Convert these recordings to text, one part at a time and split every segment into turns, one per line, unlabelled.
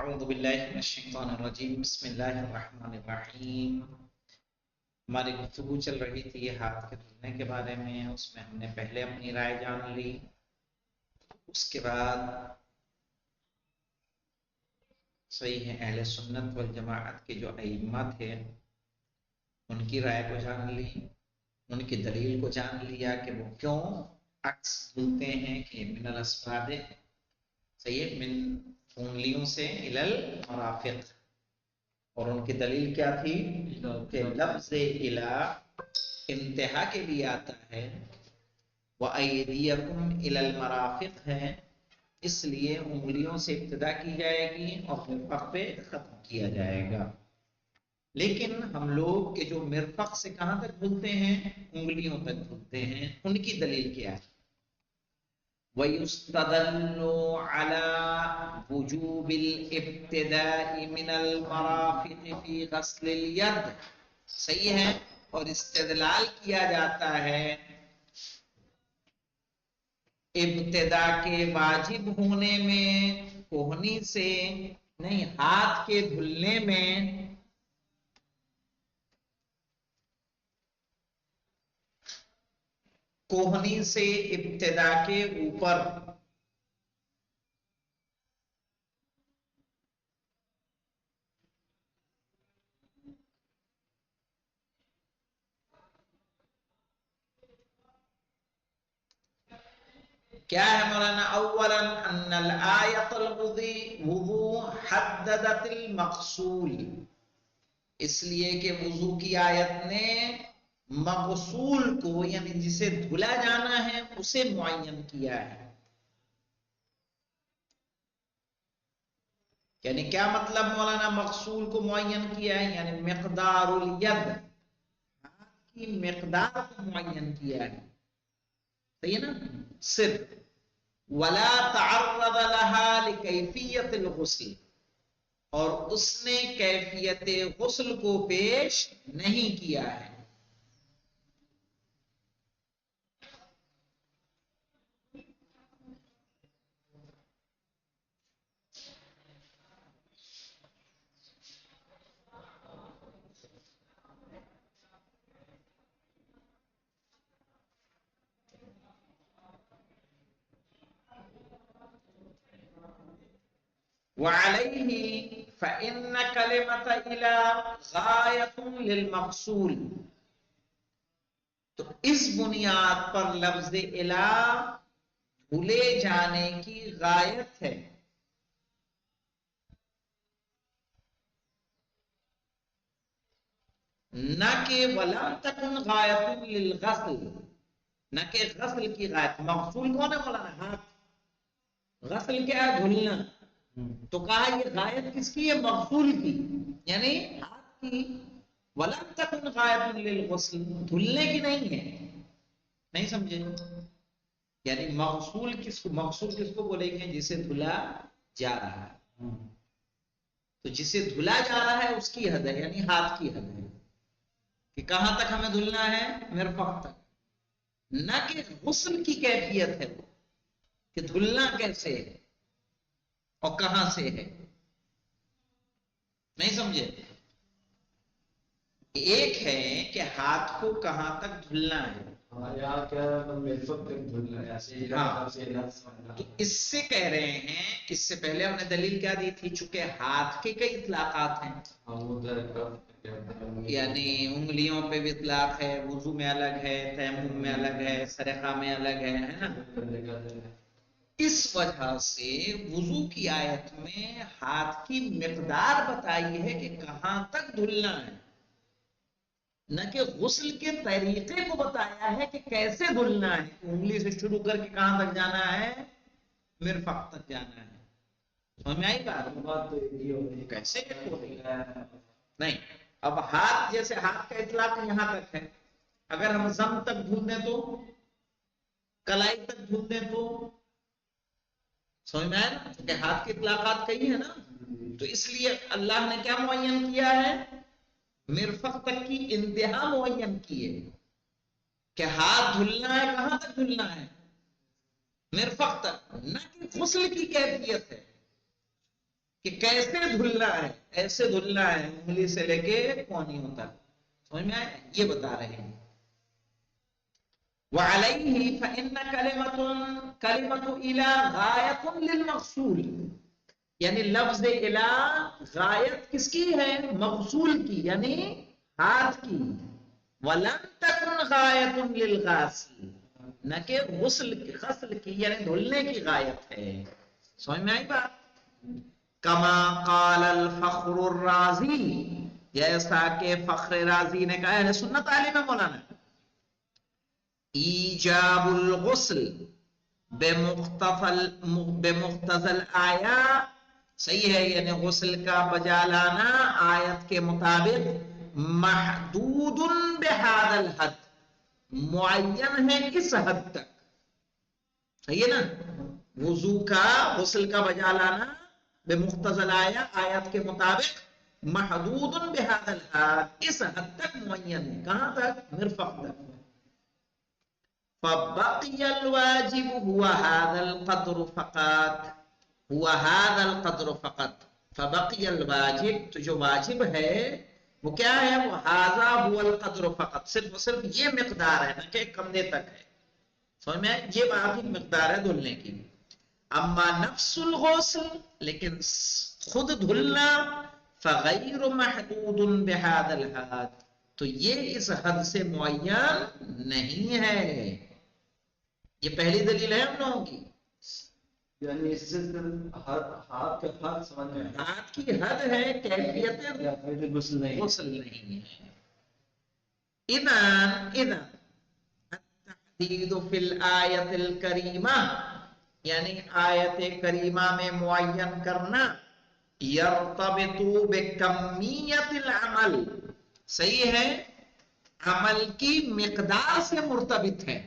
اعوذ باللہ من الشیطان الرجیم بسم اللہ الرحمن الرحیم۔ ہماری گفتگو چل رہی تھی ہاتھ کے دھلنے کے بارے میں، اس میں ہم نے پہلے اپنی رائے جان لی، اس کے بعد صحیح ہے اہل سنت والجماعت کے جو ائمہ تھے ان کی رائے کو جان لی، ان کی دلیل کو جان لیا کہ وہ کیوں عکس دھلتے ہیں کہ من الاسباب، صحیح ہے، من انگلیوں سے الل مرافق، اور ان کی دلیل کیا تھی کہ لفظ الہ انتہا کے لیے آتا ہے، وَأَيْدِيَكُمْ إِلَى الْمَرَافِقِ ہے، اس لیے انگلیوں سے ابتدا کی جائے گی اور مرفق پہ ختم کیا جائے گا۔ لیکن ہم لوگ کے جو مرفق سے کہاں تک دھلتے ہیں، انگلیوں تک دھلتے ہیں، ان کی دلیل کیا ہے؟ وَيُسْتَدَلُّ عَلَى وُجُوبِ الْإِبْتِدَاءِ مِنَ الْمَرَافِقِ فِي غَسْلِ الْيَدِ، صحیح ہے، اور استدلال کیا جاتا ہے ابتدا کے واجب ہونے میں کوہنی سے، نہیں ہاتھ کے دھلنے میں، کوہنی سے ابتدا کے اوپر، کیا ہے مولانا؟ اولا ان الآیت الوضوء حددت المغسول، اس لیے کہ وضو کی آیت نے مغسول کو یعنی جسے دھلا جانا ہے اسے معین کیا ہے۔ یعنی کیا مطلب مولانا مغسول کو معین کیا ہے؟ یعنی مقدار الید، ہاتھ کی مقدار کو معین کیا ہے، صحیح ہے نا؟ صرف ولا تعرض لها لکیفیت الغسل، اور اس نے کیفیت غسل کو پیش نہیں کیا ہے۔ وعليه فإن كلمة إلى غاية للمقصول، تو اس بنیاد پر لفظ الہ بھولے جانے کی غایت ہے، نہ کہ ولم تکن غایت للغسل، نہ کہ غسل کی غایت۔ مغسول کون ہے مولانا؟ ہاتھ۔ غسل کیا ہے؟ دھلنا۔ تو کہا یہ غایت کس کی ہے؟ مغسول کی، یعنی ہاتھ کی۔ وَلَمْ تَكُنْ غَایَةٌ لِلْغُسْلِ، دھلنے کی نہیں ہے، نہیں سمجھے؟ یعنی مغسول کس کو بولیں گے؟ جسے دھلا جا رہا ہے، تو جسے دھلا جا رہا ہے اس کی حد ہے، یعنی ہاتھ کی حد ہے کہ کہاں تک ہمیں دھلنا ہے؟ مرفق تک، نہ کہ غسل کی کیفیت ہے وہ کہ دھلنا کیسے ہے اور کہاں سے ہے، نہیں سمجھے؟ ایک ہے کہ ہاتھ کو کہاں تک دھلنا ہے، تو اس سے کہہ رہے ہیں، اس سے پہلے ہم نے دلیل کیا دی تھی؟ چونکہ ہاتھ کے کئی اطلاقات ہیں، یعنی انگلیوں پہ بھی اطلاق ہے، وضو میں الگ ہے، تیمم میں الگ ہے، سرقہ میں الگ ہے نا؟ اس وجہ سے وضو کی آیت میں ہاتھ کی مقدار بتائی ہے کہ کہاں تک دھلنا ہے، نہ کہ غسل کے طریقے کو بتایا ہے کہ کیسے دھلنا ہے، انگلی سے شروع کر کے کہاں تک جانا ہے؟ مرفق تک جانا ہے۔ سمجھ میں آئی بات؟ کیسے نہیں، اب ہاتھ، جیسے ہاتھ کا اطلاق یہاں تک ہے، اگر ہم زم تک دھل دیں تو، کلائی تک دھل دیں تو، سمجھ میں آئے نا؟ کہ ہاتھ کے اطلاقات کئی ہیں نا، تو اس لیے اللہ نے کیا معین کیا ہے؟ مرفق تک کی انتہا معین کی ہے کہ ہاتھ دھلنا ہے، کہاں تک دھلنا ہے؟ مرفق تک، نہ کہ غسل کی کیفیت ہے کہ کیسے دھلنا ہے، ایسے دھلنا ہے انگلی سے لے کے کونیوں تک. سمجھ میں آیا؟ یہ بتا رہے ہیں. وعليه فإن كلمة إلى غایت للمغسول، یعنی لفظ الہ غایت کس کی ہے؟ مغسول کی، یعنی ہاتھ کی. ولم تکن غایت للغاسل، نہ کہ غسل کی یعنی دھلنے کی غایت ہے. سمجھ میں آئی بات؟ کما قال الفخر الرازی، جیسا کہ فخر رازی نے کہا ہے، سنت عالم مولانا، ایجاب الغسل بمقتضى الآیا، صحیح ہے، یعنی غسل کا بجا لانا آیت کے مطابق محدود بہذا الحد، معین ہے کس حد تک. صحیح ہے نا؟ وضو کا غسل کا بجا لانا بمقتضى الآیا، آیت کے مطابق محدود بہذا الحد، اس حد تک معین ہے. کہاں تک؟ مرفق تک. فبقي الواجب هو هذا القدر فقط، هو هذا القدر فقط. فبقي الواجب، تو جو واجب ہے وہ کیا ہے؟ وہ هذا هو القدر فقط، صرف صرف یہ مقدار ہے، نہ کہ کمنے تک ہے. سمجھ میں؟ یہ واجب مقدار ہے دھلنے کی. اما نفس الغسل، لیکن خود دھلنا، فغیر محدود بهذا الحد، تو یہ اس حد سے معین نہیں ہے. یہ پہلی دلیل ہے ہم لوگوں کی.
یعنی اس سے ہاتھ کا حد سمجھ میں آیا،
ہاتھ کی حد ہے، کیفیت
غسل نہیں
ہے. اذن التحدید فی الآیت الکریمہ، یعنی آیت کریمہ میں معین کرنا، یرتبط بکمیت العمل، صحیح ہے، عمل کی مقدار سے مرتبط ہے.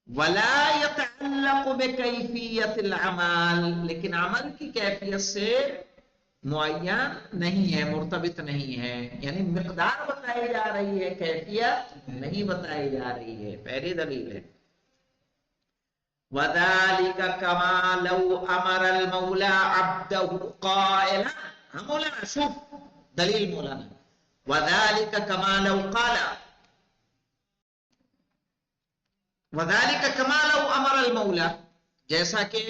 ولا يتعلق بكيفية العمل، لیکن عمل کی کیفیت سے معین نہیں ہے، مرتبط نہیں ہے. یعنی مقدار بتائی جا رہی ہے، کیفیت نہیں بتائی جا رہی ہے. پہلی دلیل ہے. وَذَلِكَ كَمَا لَوْ أَمَرَ الْمَوْلَى عَبْدَهُ قَائِلًا، ہم مولانا شوف دلیل مولانا، وَذَلِكَ كَمَا لَوْ قَالَ، وَذَلِكَ كَمَا لَوْ أَمَرَ الْمَوْلَى، جیسا کہ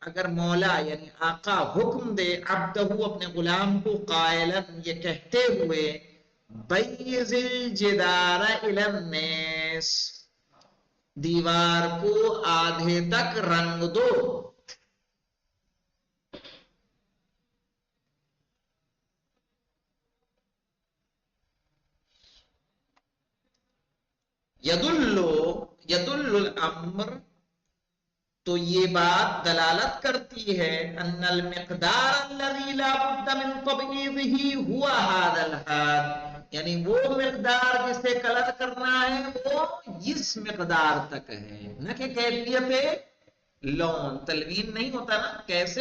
اگر مولا یعنی آقا حکم دے عبدہو اپنے غلام کو، قائلاً یہ کہتے ہوئے، بَيِّزِ الْجِدَارَ إِلَى النَّاسِ، دیوار کو آدھے تک رنگ دو. یدل الامر، تو یہ بات دلالت کرتی ہے، ان المقدار الذي لا بد من تبعیضه هو هذا الحد، یعنی وہ مقدار جسے کلر کرنا ہے وہ اس مقدار تک ہے، نہ کہ کیفیت لون. تلوین نہیں ہوتا نا، کیسے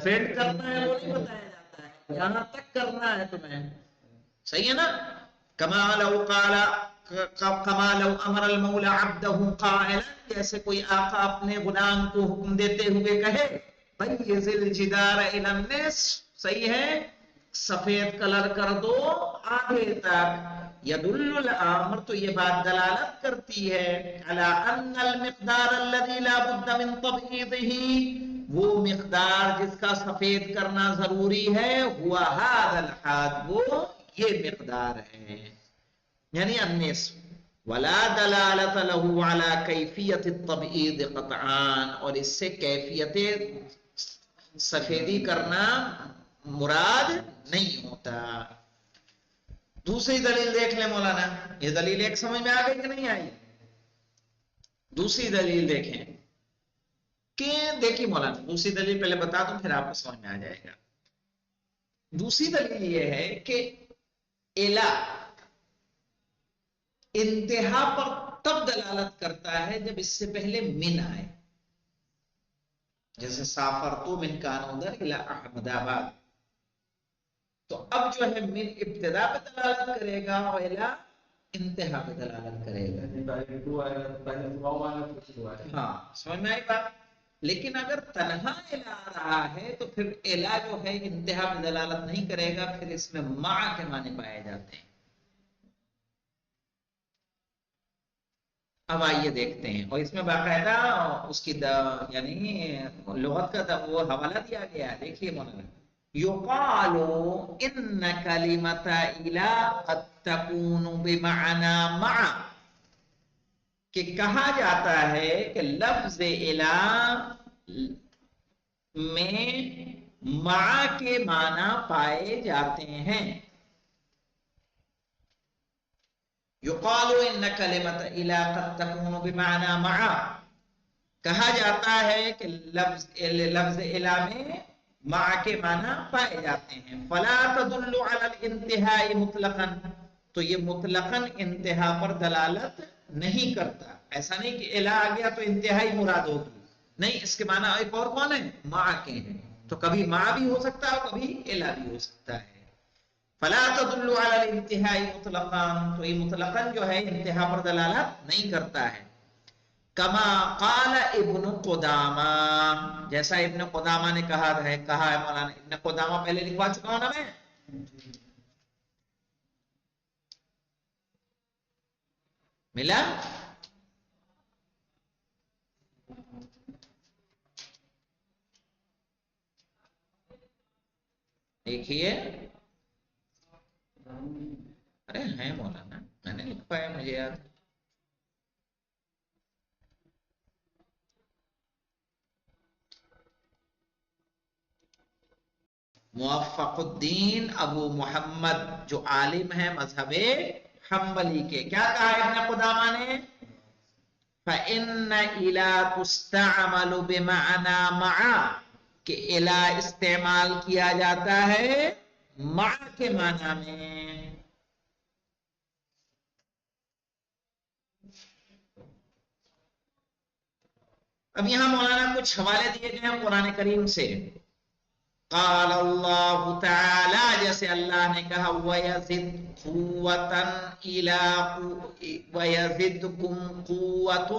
فیڈ کرنا ہے وہ نہیں بتایا جاتا ہے، یہاں تک کرنا ہے تمہیں. صحیح ہے نا؟ کما لو قال، کما لو امر المولا عبدہ قائلا، جیسے کوئی آقا اپنے غلام کو حکم دیتے ہوئے کہے، بیض الجدار الی النصف، صحیح ہے، سفید کلر کر دو آدھے تک. یدل الامر، تو یہ بات دلالت کرتی ہے، علی ان المقدار الذی لا بد من تبعیضہ، وہ مقدار جس کا سفید کرنا ضروری ہے، ہوا ھذا الحد، وہ یہ مقدار ہے، یعنی النصف. ولا دلالت له على کیفیت التبعیض قطعا، اور اس سے کیفیت سفیدی کرنا مراد نہیں ہوتا. دوسری دلیل دیکھ لیں مولانا، یہ دلیل ایک سمجھ میں آ گئی کہ نہیں آئی؟ دوسری دلیل دیکھیں کہ دیکھیے مولانا، دوسری دلیل پہلے بتا دوں پھر آپ کو سمجھ میں آ جائے گا. دوسری دلیل یہ ہے کہ الہ انتہا پر تب دلالت کرتا ہے جب اس سے پہلے من آئے، جیسے سافرتو من کانودر الى احمد آباد، تو اب جو ہے من ابتدا پہ دلالت کرے گا اور الہ انتہا پہ دلالت کرے گا. ہاں سمجھ میں آئی بات؟ لیکن اگر تنہا الہ آ رہا ہے تو پھر الہ جو ہے انتہا میں دلالت نہیں کرے گا، پھر اس میں مع کے معنی پائے جاتے ہیں۔ اب آئیے دیکھتے ہیں، اور اس میں باقاعدہ اس کی یعنی لغت کا وہ حوالہ دیا گیا ہے، دیکھیے مولانا، یقال ان کلمۃ الہ قد تکون بمعنی مع، کہ کہا جاتا ہے کہ لفظ الہ میں مع کے معنی پائے جاتے ہیں۔ یقال ان کلمۃ الہ قد تکون بمعنی مع، کہا جاتا ہے کہ لفظ الہ میں مع کے معنی پائے جاتے ہیں۔ فلا تدل علی الانتہاء مطلقا، تو یہ مطلقاً انتہا پر دلالت نہیں کرتا، ایسا نہیں کہ الہ آ گیا تو انتہائی مراد ہوگی، نہیں، اس کے معنی ایک اور کون ہے، مع کے ہیں، تو کبھی مع بھی ہو سکتا ہے اور کبھی الہ بھی ہو سکتا ہے۔ فلا تدل علی الانتہاء مطلقا، تو یہ مطلقاً جو ہے انتہا پر دلالت نہیں کرتا ہے۔ کما قال ابن قدامہ، جیسا ابن قدامہ نے کہا ہے مولانا ابن قدامہ، پہلے لکھوا چکا ہوں نا میں، ملا؟ دیکھیے، ارے ہے مولانا، میں نے لکھوایا، مجھے یاد۔ موفق الدین ابو محمد، جو عالم ہے مذہب حنبلی کے، کیا کہا ابن قدامہ نے؟ فَإِنَّ إِلَىٰ تُسْتَعْمَلُ بِمَعْنَى مَعَ، کہ الہ استعمال کیا جاتا ہے مع کے معنی میں۔ اب یہاں مولانا کچھ حوالے دیے گئے ہیں قرآن کریم سے۔ قال اللہ تعالی، جیسے اللہ نے کہا وَيَزِدْ قُوَّةً إِلَىٰ وَيَزِدْكُمْ قُوَّةً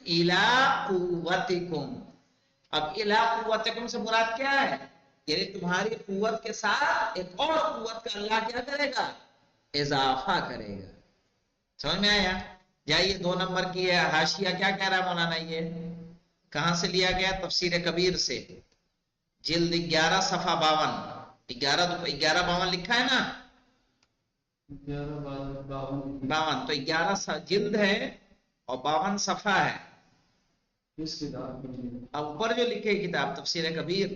إِلَىٰ قُوَّتِكُمْ، اب الہ قوتکم سے مراد کیا ہے؟ یعنی تمہاری قوت کے ساتھ ایک اور قوت کا اللہ کیا کرے گا؟ اضافہ کرے گا۔ سمجھ میں آیا؟ جائیے 2 نمبر کی ہے حاشیہ، کیا کہہ رہا ہے مولانا؟ یہ کہاں سے لیا گیا؟ تفسیر کبیر سے، جلد 11 صفحہ 52، 1152 لکھا ہے نا، 52 تو 11 جلد ہے اور 52 صفحہ ہے۔ اب اوپر جو لکھے کتاب تفسیر کبیر،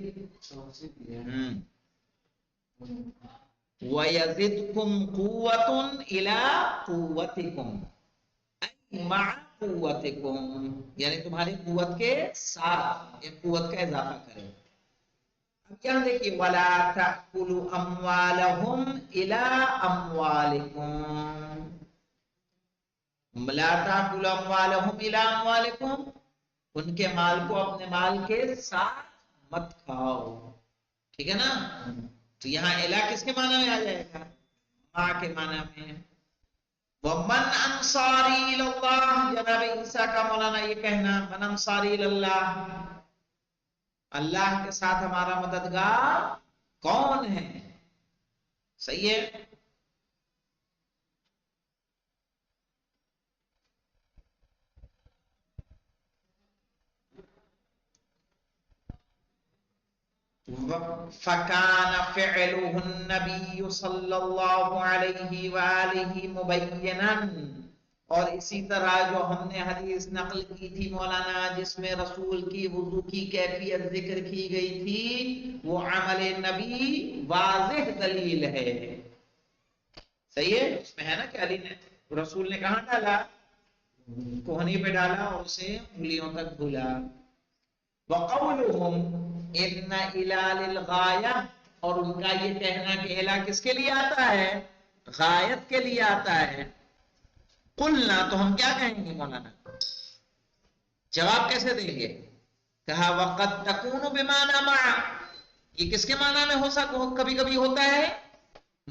وَيَزِدْكُمْ قُوَّةٌ إِلَىٰ قُوَّتِكُمْ أَيْ مَعَ قُوَّتِكُمْ، یعنی تمہاری قوت کے ساتھ ایک قوت کا اضافہ کرے۔ اب یہاں دیکھیے وَلَا تَأْكُلُوا أَمْوَالَهُمْ إِلَىٰ أَمْوَالِكُمْ، لَا تَأْكُلُوا أَمْوَالَهُمْ إِلَىٰ أَمْوَالِكُمْ، ان کے مال کو اپنے مال کے ساتھ مت کھاؤ، ٹھیک ہے نا؟ تو یہاں الہ کس کے معنی میں آ جائے گا؟ ماں کے معنی میں۔ وَمَنْ أَنصَارِي إِلَى اللَّهِ، جناب عیسیٰ کا مولانا یہ کہنا، من انصاری اللہ، اللہ کے ساتھ ہمارا مددگار کون ہے؟ صحیح ہے؟ فَكَانَ فِعْلُهُ النَّبِيُّ صلی اللہ علیہ وآلہ مُبَيِّنًا، اور اسی طرح جو ہم نے حدیث نقل کی تھی مولانا جس میں رسول کی وضو کی کیفیت ذکر کی گئی تھی، وہ عمل نبی واضح دلیل ہے۔ صحیح ہے؟ اس میں ہے نا کہ علی نے، رسول نے کہاں ڈالا؟ کوہنی پہ ڈالا اور اسے انگلیوں تک دھلا۔ وَقَوْلُهُمْ اِنَّ إِلَىٰ لِلْغَایَةِ، اور ان کا یہ کہنا کہ الہ کس کے لیے آتا ہے؟ غایت کے لیے آتا ہے۔ قلنا، تو ہم کیا کہیں گے مولانا؟ جواب کیسے دیں گے؟ کہا وَقَدْ تَكُونُ بِمَعْنَى مَعَ، یہ کس کے معنی میں ہو سکتا، کبھی کبھی ہوتا ہے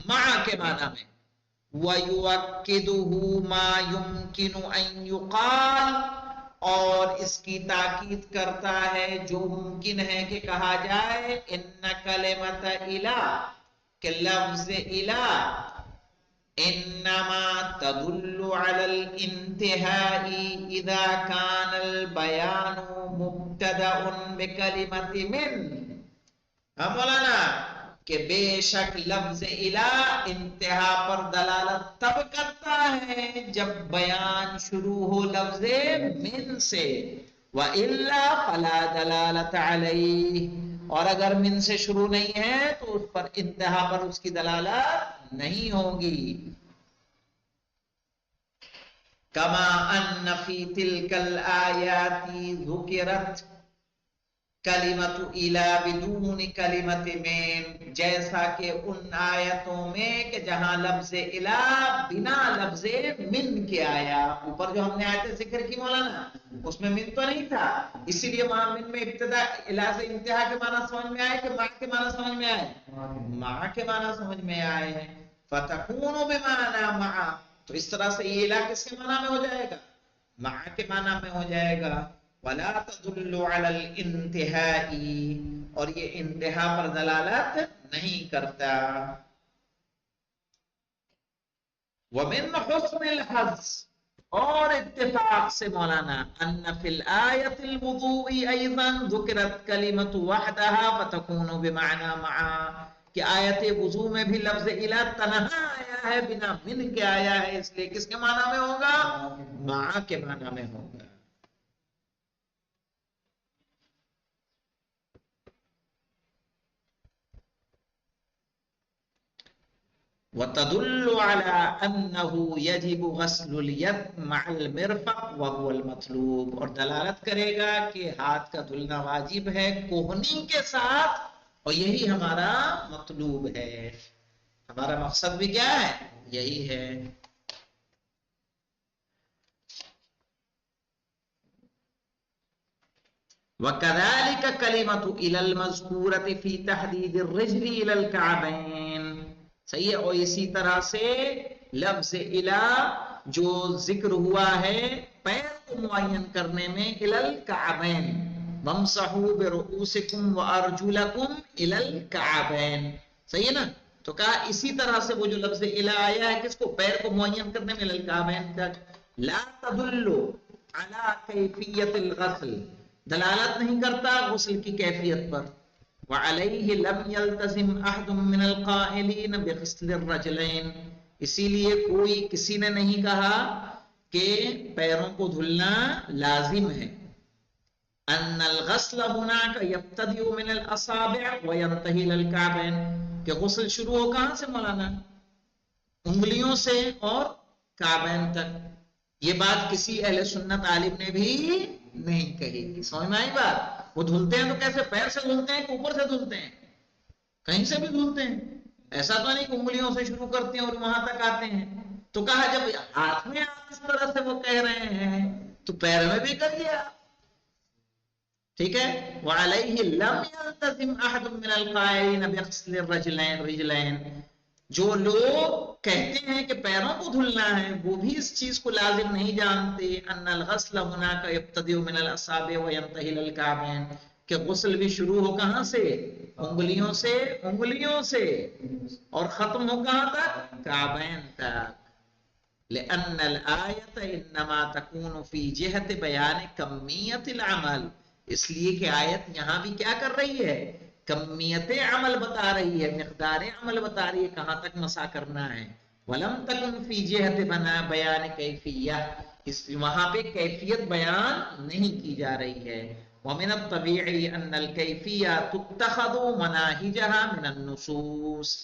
مع کے معنی میں۔ وَيُوَكِّدُهُ مَا يُمْكِنُ أَن يُقَالَ، اور اس کی تاکید کرتا ہے جو ممکن ہے کہ کہا جائے ان کلمۃ الہ، کہ لفظ الہ انما تدل على الانتهاء اذا كان البيان مبتدأ بكلمة من. مولانا کہ بے شک لفظ الہ انتہا پر دلالت تب کرتا ہے جب بیان شروع ہو لفظ من سے، وَإِلَّا فَلَا دَلَالَةَ عَلَيْهِ، اور اگر من سے شروع نہیں ہے تو اس پر انتہا پر اس کی دلالت نہیں ہوگی. کما ان فی تلک الآیات ذکرت کلمت الہ بدون کلمت من، جیسا کہ ان آیتوں میں کہ جہاں لفظ الہ بنا لفظ من کے آیا. اوپر جو ہم نے آیتیں ذکر کی مولانا اس میں من تو نہیں تھا، اسی لیے وہاں من میں ابتدا الہ سے انتہا کے معنی سمجھ میں آئے کہ مع کے معنی سمجھ میں آئے، مع کے معنی سمجھ میں آئے ہیں. فتکون بمعنی مع، تو اس طرح سے یہ الہ کس کے معنی میں ہو جائے گا؟ مع کے معنی میں ہو جائے گا. ولا تدل على الانتهاء، اور یہ انتہا پر دلالت نہیں کرتا. ومن حسن الحظ، اور اتفاق سے مولانا، ان فی الآیت الوضوء ایضا ذکرت کلمۃ وحدها فتكون بمعنى مع، کہ آیت وضو میں بھی لفظ الہ تنہا آیا ہے بنا من کے آیا ہے، اس لیے کس کے معنی میں ہوگا؟ مع کے معنی میں ہوگا. وتدل على انه يجب غسل اليد مع المرفق وهو المطلوب، اور دلالت کرے گا کہ ہاتھ کا دھلنا واجب ہے کوہنی کے ساتھ، اور یہی ہمارا مطلوب ہے. ہمارا مقصد بھی کیا ہے؟ یہی ہے. وَكَذَلِكَ كَلِمَةُ إِلَى الْمَذْكُورَةِ فِي تَحْدِيدِ الرِّجْلِ إِلَى الْكَعْبَيْنِ، صحیح ہے. اور اسی طرح سے لفظ الہ جو ذکر ہوا ہے پیر کو معین کرنے میں إِلَى الْكَعْبَيْنِ، وَامْسَحُوا بِرُؤُوسِكُمْ وَأَرْجُلَكُمْ إِلَى الْكَعْبَيْنِ، صحیح ہے نا. تو کہا اسی طرح سے وہ جو لفظ الہ آیا ہے کس کو؟ پیر کو معین کرنے میں، إِلَى الْكَعْبَيْنِ تک. لا تدل على کیفیت الغسل، دلالت نہیں کرتا غسل کی کیفیت پر. وعلیہ لم یلتزم احد من القائلین بغسل الرجلین، اسی لیے کوئی کسی نے نہیں کہا کہ پیروں کو دھلنا لازم ہے. ان الغسل هناك يبتدئ من الاصابع وينتهي الى الكعبين، کہ غسل شروع ہو کہاں سے مولانا؟ انگلیوں سے اور کعبین تک. یہ بات کسی اہل سنت عالم نے بھی نہیں کہی. سمجھ میں آئی بات؟ وہ دھلتے ہیں تو کیسے؟ پیر سے دھلتے ہیں کہ اوپر سے دھلتے ہیں؟ کہیں سے بھی دھلتے ہیں. ایسا تو نہیں کہ انگلیوں سے شروع کرتے ہیں اور وہاں تک آتے ہیں. تو کہا جب ہاتھ میں آپ اس طرح سے وہ کہہ رہے ہیں تو پیر میں بھی کر دیا. ٹھیک ہے. وعلیہ لم یلتزم احد من القائلین بغسل الرجلین، جو لوگ کہتے ہیں کہ پیروں کو دھلنا ہے وہ بھی اس چیز کو لازم نہیں جانتے. ان الغسل هناك يبتدئ من الاصابع وينتهي الى الكعبين، کہ غسل بھی شروع ہو کہاں سے؟ انگلیوں سے، انگلیوں سے، اور ختم ہو کہاں تک؟ کعبین تک. لأن الآیت انما تكون في جهة بیان کمیت العمل، اس لیے کہ آیت یہاں بھی کیا کر رہی ہے؟ کمیت عمل بتا رہی ہے، مقدار عمل بتا رہی ہے کہاں تک مسا کرنا ہے. ولم تکن فی جہت بیان کیفیہ، اس وہاں پہ کیفیت بیان نہیں کی جا رہی ہے. ومن الطبیعی ان الکیفیہ تتخذ مناہجها من النصوص،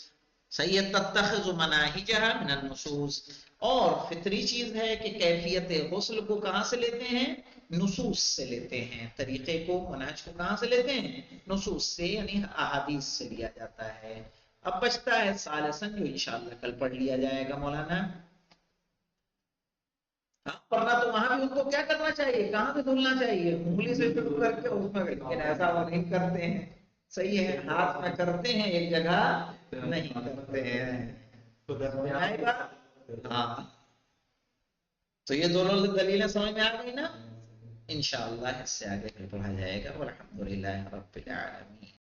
صحیح ہے، تتخذ مناہجها من النصوص، اور فطری چیز ہے کہ کیفیت غسل کو کہاں سے لیتے ہیں؟ نصوص سے لیتے ہیں. طریقے کو، منہج کو کہاں سے لیتے ہیں؟ نصوص سے، یعنی احادیث سے لیا جاتا ہے. اب بچتا ہے ثالثاً جو انشاءاللہ کل پڑھ لیا جائے گا مولانا. پڑھنا تو وہاں بھی ان کو کیا کرنا چاہیے؟ کہاں پہ دھلنا چاہیے؟ انگلی سے شروع کر کے اس میں، لیکن ایسا وہ نہیں کرتے ہیں. صحیح ہے، ہاتھ میں کرتے ہیں ایک جگہ نہیں کرتے ہیں. ہاں، تو یہ دونوں دلیلیں سمجھ میں آ گئی نا. انشاءاللہ اس سے آگے پھر پڑھا جائے گا. والحمدللہ رب العالمین.